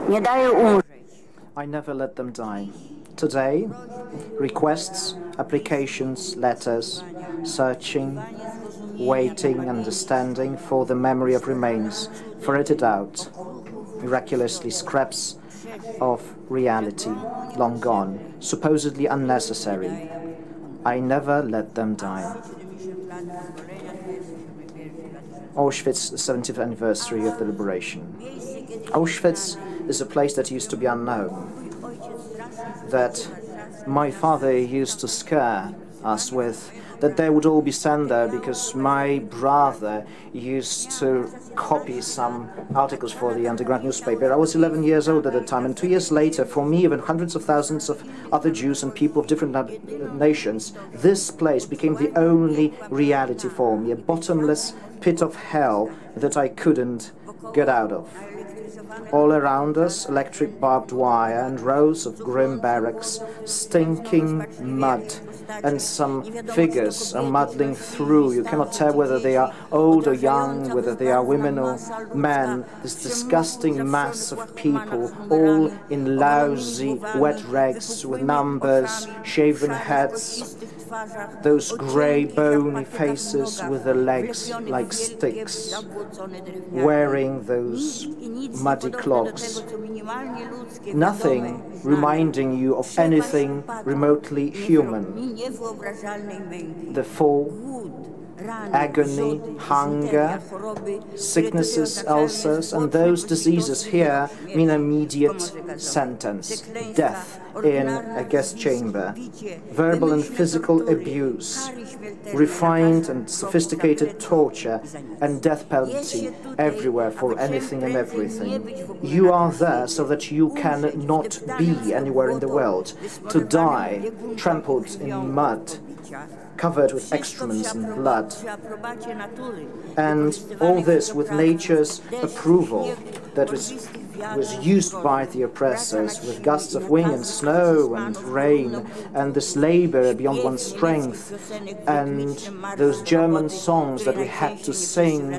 Nie daję umrzeć. I never let them die. Today, requests, applications, letters, searching, waiting, understanding for the memory of remains, ferreted out, miraculously scraps of reality, long gone, supposedly unnecessary. I never let them die. Auschwitz, the 70th anniversary of the liberation. Auschwitz is a place that used to be unknown, that my father used to scare us with, that they would all be sent there because my brother used to copy some articles for the underground newspaper. I was 11 years old at the time, and 2 years later, for me, even hundreds of thousands of other Jews and people of different nations, this place became the only reality for me, a bottomless pit of hell that I couldn't get out of. All around us, electric barbed wire and rows of grim barracks, stinking mud, and some figures are muddling through. You cannot tell whether they are old or young, whether they are women or men. This disgusting mass of people, all in lousy, wet rags, with numbers, shaven heads, those grey, bony faces with their legs like sticks, wearing those muddy clogs. Nothing reminding you of anything remotely human. The fall, agony, hunger, sicknesses, ulcers, and those diseases here mean immediate sentence, death in a gas chamber, verbal and physical abuse, refined and sophisticated torture, and death penalty everywhere for anything and everything. You are there so that you can not be anywhere in the world, to die trampled in mud, covered with excrements and blood. And all this with nature's approval that was used by the oppressors, with gusts of wind and snow and rain, and this labor beyond one's strength, and those German songs that we had to sing,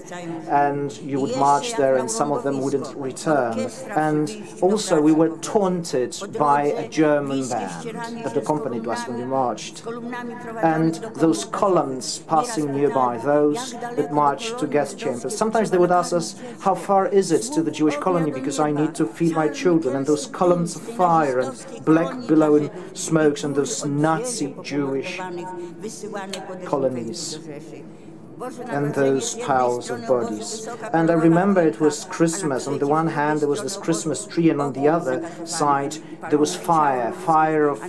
and you would march there and some of them wouldn't return. And also we were taunted by a German band that accompanied us when we marched. And those columns passing nearby, those that marched to gas chambers, sometimes they would ask us, how far is it to the Jewish colony, because I need to feed my children, and those columns of fire and black billowing smokes and those Nazi Jewish colonies and those piles of bodies. And I remember it was Christmas. On the one hand there was this Christmas tree, and on the other side there was fire of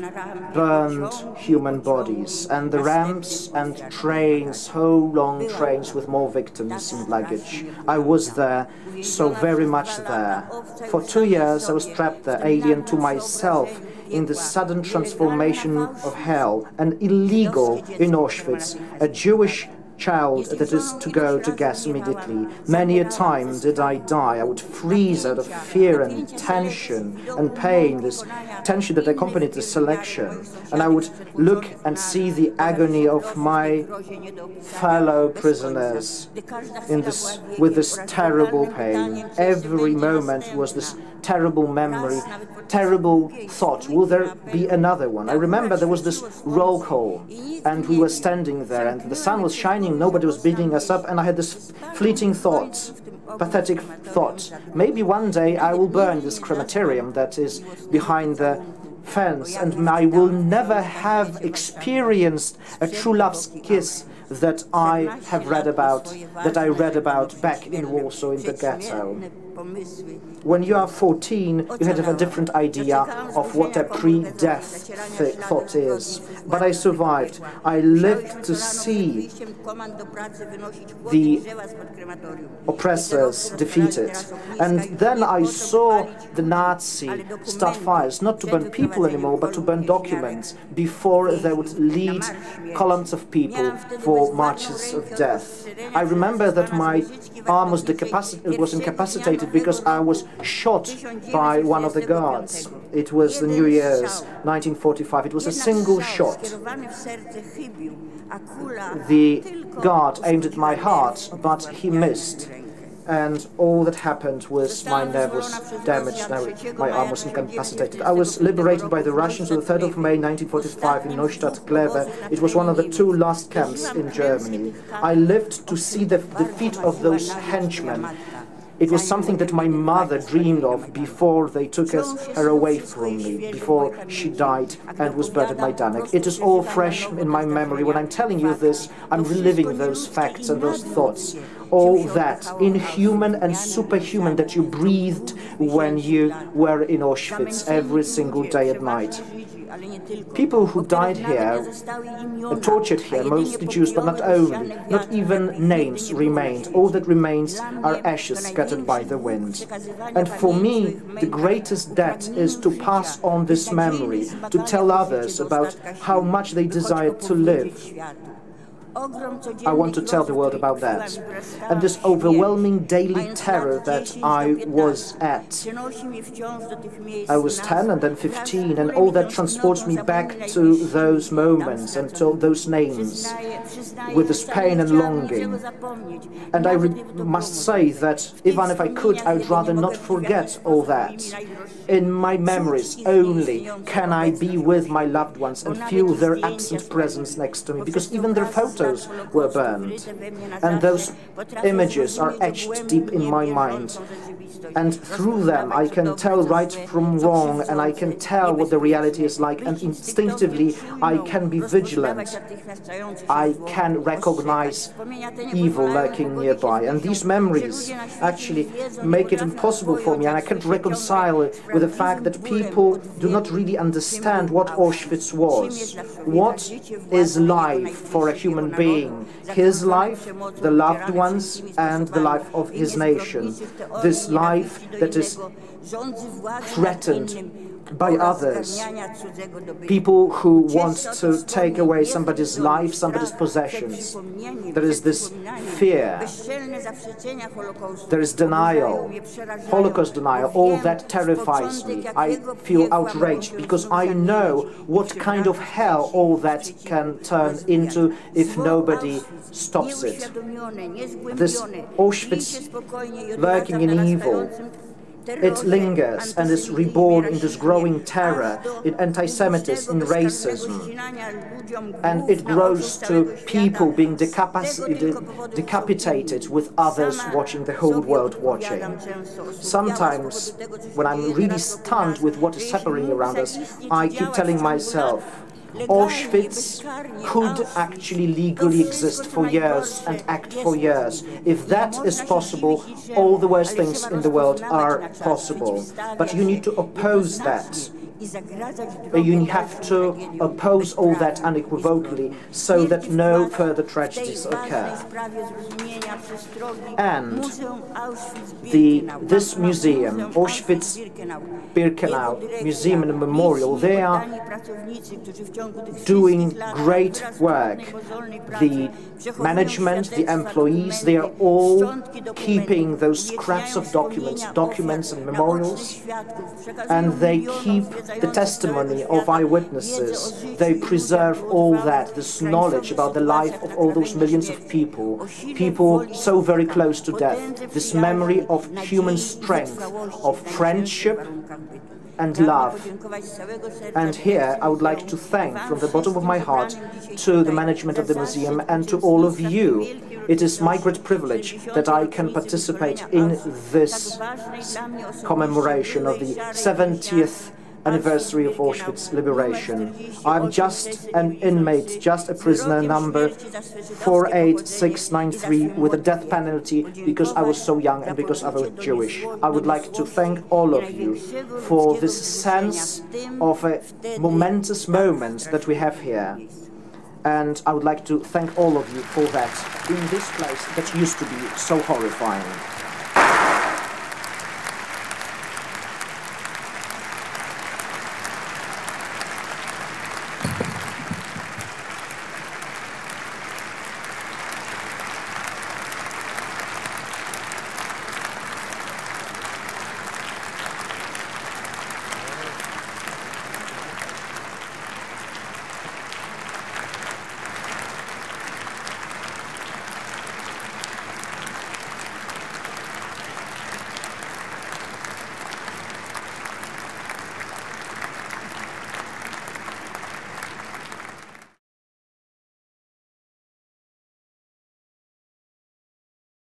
burned human bodies, and the ramps and trains, whole long trains with more victims and luggage. I was there, so very much there. For 2 years I was trapped there, alien to myself, in the sudden transformation of hell, and illegal in Auschwitz, a Jewish child that is to go to gas immediately. Many a time did I die. I would freeze out of fear and tension and pain, this tension that accompanied the selection. And I would look and see the agony of my fellow prisoners with this terrible pain. Every moment was this terrible memory, terrible thought, will there be another one? I remember there was this roll call, and we were standing there, and the sun was shining, nobody was beating us up, and I had this fleeting thought, pathetic thought, maybe one day I will burn this crematorium that is behind the fence, and I will never have experienced a true love's kiss that I have read about, that I read about back in Warsaw in the ghetto. When you are 14, you have a different idea of what a pre-death thought is. But I survived. I lived to see the oppressors defeated. And then I saw the Nazi start fires, not to burn people anymore, but to burn documents, before they would lead columns of people for marches of death. I remember that my arm was incapacitated because I was shot by one of the guards. It was the New Year's, 1945. It was a single shot. The guard aimed at my heart, but he missed. and all that happened was my nerve was damaged, my arm was incapacitated. I was liberated by the Russians on the 3rd of May 1945 in Neustadt Kleve. It was one of the 2 last camps in Germany. I lived to see the defeat of those henchmen. It was something that my mother dreamed of before they took her away from me, before she died and was buried at Majdanek. It is all fresh in my memory. When I'm telling you this, I'm reliving those facts and those thoughts. All that inhuman and superhuman that you breathed when you were in Auschwitz every single day and night. People who died here, tortured here, mostly Jews, but not only, not even names remained. All that remains are ashes scattered by the wind. And for me, the greatest debt is to pass on this memory, to tell others about how much they desired to live. I want to tell the world about that. And this overwhelming daily terror that I was at. I was 10 and then 15, and all that transports me back to those moments and to those names with this pain and longing. And I must say that even if I could, I would rather not forget all that. In my memories only can I be with my loved ones and feel their absent presence next to me, because even their photos were burned. And those images are etched deep in my mind. And through them I can tell right from wrong, and I can tell what the reality is like, and instinctively I can be vigilant. I can recognize evil lurking nearby. And these memories actually make it impossible for me, and I can't reconcile it with the fact that people do not really understand what Auschwitz was. What is life for a human being? His life, the loved ones, and the life of his nation. This life that is threatened by others, people who want to take away somebody's life, somebody's possessions. There is this fear, there is denial, Holocaust denial. All that terrifies me. I feel outraged because I know what kind of hell all that can turn into if nobody stops it. This Auschwitz lurking in evil, it lingers and is reborn in this growing terror, in anti-Semitism, in racism. And it grows to people being decapitated with others watching, the whole world watching. Sometimes, when I'm really stunned with what is happening around us, I keep telling myself, Auschwitz could actually legally exist for years and act for years. If that is possible, all the worst things in the world are possible. But you need to oppose that. You have to oppose all that unequivocally so that no further tragedies occur. And this museum, Auschwitz-Birkenau Museum and Memorial, they are doing great work. The management, the employees, they are all keeping those scraps of documents and memorials, and they keep the testimony of eyewitnesses. They preserve all that, this knowledge about the life of all those millions of people so very close to death, this memory of human strength, of friendship and love. And here I would like to thank from the bottom of my heart to the management of the museum and to all of you. It is my great privilege that I can participate in this commemoration of the 70th anniversary of Auschwitz liberation. I'm just an inmate, just a prisoner number 48693 with a death penalty because I was so young and because I was Jewish. I would like to thank all of you for this sense of a momentous moment that we have here. And I would like to thank all of you for that in this place that used to be so horrifying.